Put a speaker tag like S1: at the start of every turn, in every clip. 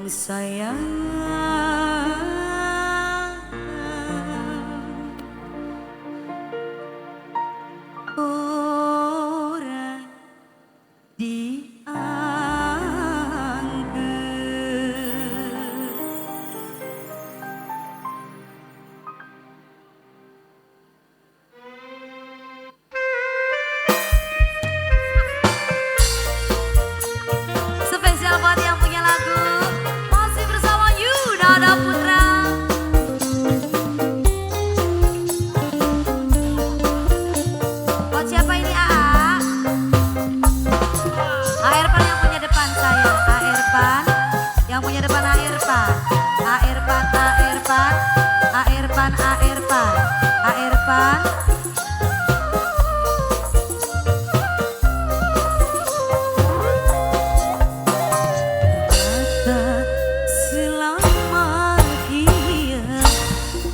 S1: sayang, orang dianggap. Spesial buat yang punya lagu, masih bersama Yunada Putra. Buat siapa ini AA? Airpan yang punya depan saya, Airpan yang punya depan Airpan, Airpan, Airpan, Airpan, Airpan, Airpan.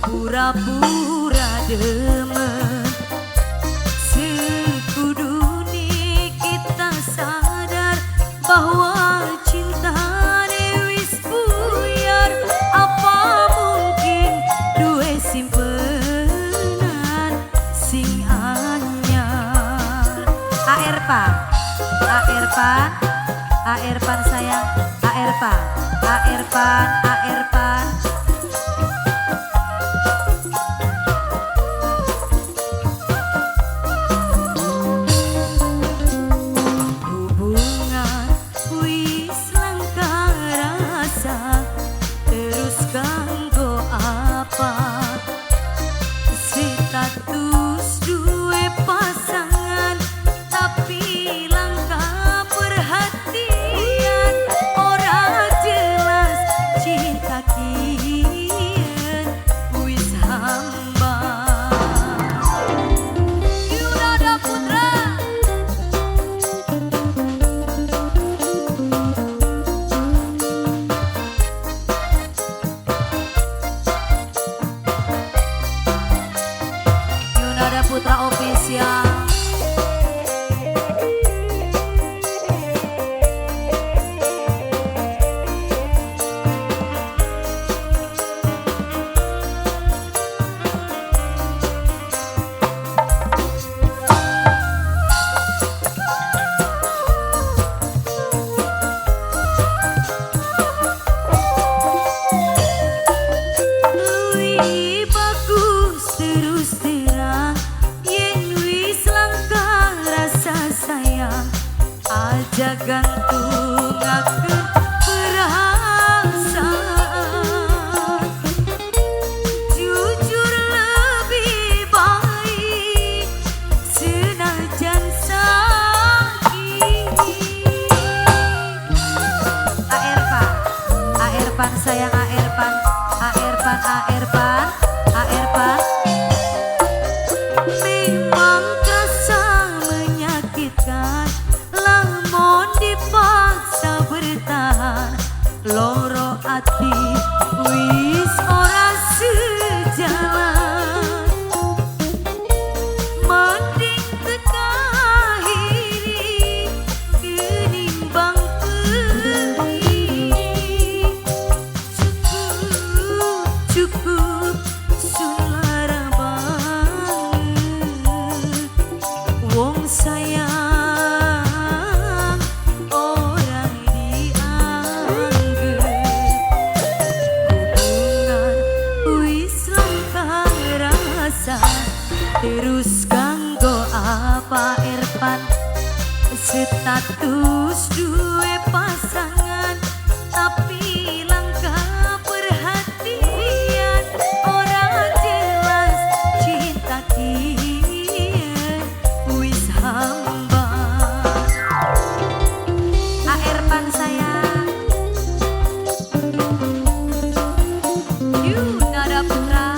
S1: Pura-pura demen sekuduni kita sadar bahwa cinta wis buyar. Apa mungkin duwe simpenan sing anyar. Airpan, Airpan, Airpan sayang, Airpan, Airpan, Airpan. Status duwe pasangan tapi langka perhatian, ora jelas cinta kian wis hamba. Yunada Putra. Yunada Putra Official. Wih, bagus terus terang, yen wis langka rasa sayang, aja gantungakeun perasaan. Jujur lebih baik senajan sakit. Airpan, Airpan sayang, Airpan, Airpan, Airpan, Airpan. Memang terasa menyakitkan, lamun dipaksa bertahan, loro ati wis ora sejalan. Mending tekahiri kenimbang pergi. Cukup sulara banget, wong sayang orang dianggap. Hubungan wis langka rasa, terus kanggo apa Irfan? Status duwe pasangan tapi langka perhatian, orang jelas cinta kian wis hamba. Airpan sayang, Yunada Putra.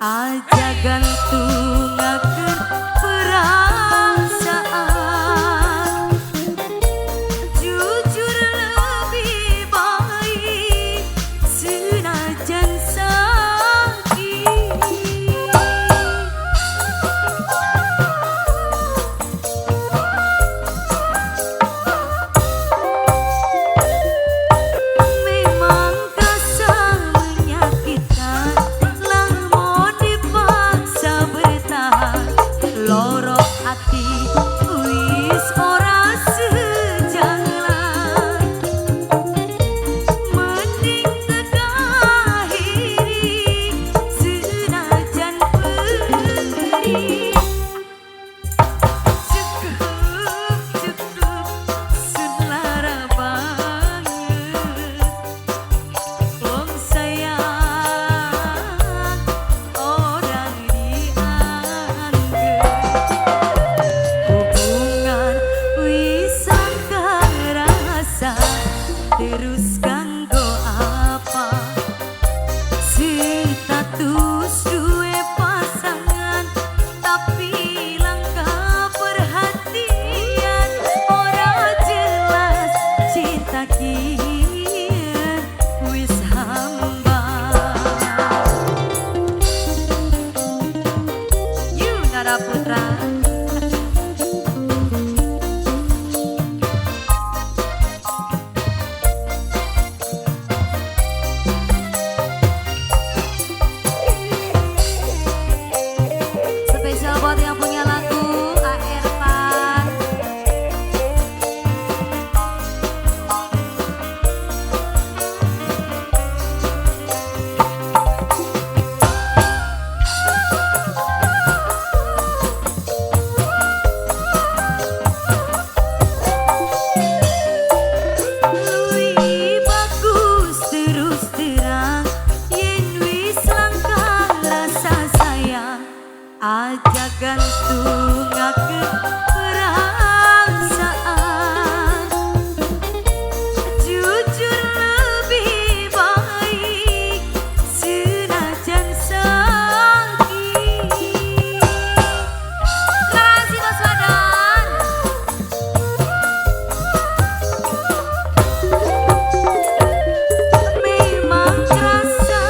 S1: aja gantungakeun perasaan, jujur lebih baik senajan sakit. Memang kasar menyakitkan, lamun dipaksa bertahan, loro hati wis ora sejalan. Mending tekakhiri senajan perih. Cukup sun lara banget, wong sayang orang dianggep. Hubungan wis rasa, terus kanggo apa? Status duwe pasangan tapi langka perhatian, ora jelas cinta kieu wis hambar. Yunara Putra. Spesial buat yang punya lagu A. Irfan. Luwih bagus terus terang, yen wis langka rasa sayang, aja gantungakeun perasaan, jujur lebih baik senajan sakit. Makasih Mas Wadan. Memang terasa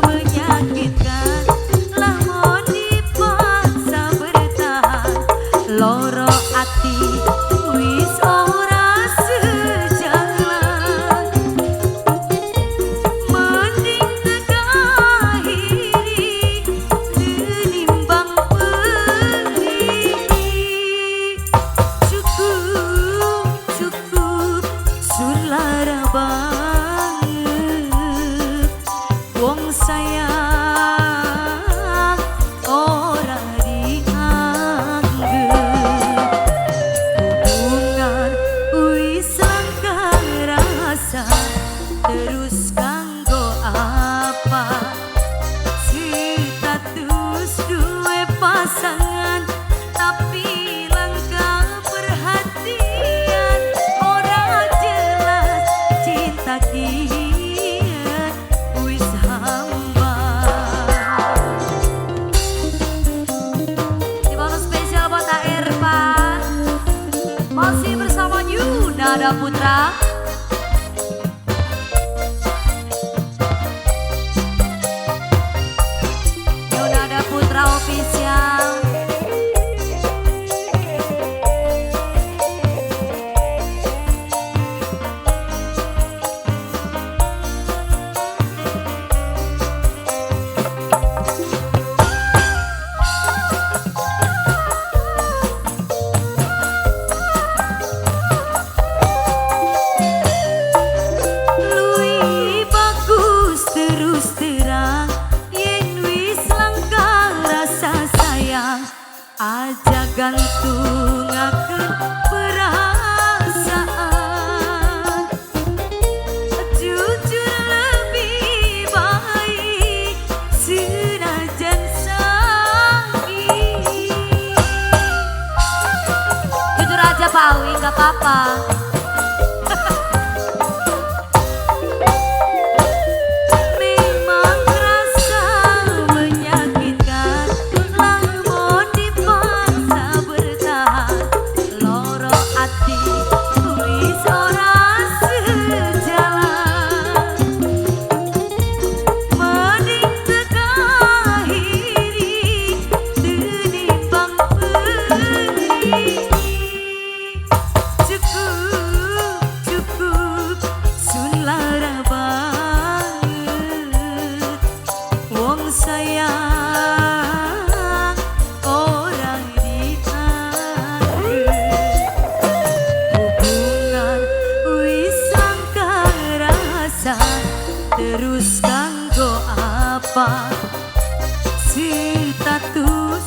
S1: menyakitkan, lamun dipaksa bertahan, loro ati wis ora sejalan. Mending tekakhiri tinimbang perih. Cukup sun lara banget, wong sayang ora dianggep. Hubungan wis langka rasa, terus kanggo apa? Status duwe pasangan tapi langka perhatian, ora jelas cinta kieu wis hambar. Di bonus spesial buat A. Irfan, masih bersama Yunara Putra. Yunara Putra Official. Luwih bagus terus terang, yen wis langka rasa sayang, aja gantungakeun perasaan, jujur lebih baik senajan sakit. Jujur aja Pak Awi, gak apa-apa. Memang rasa menyakitkan, Terus kanggo apa si status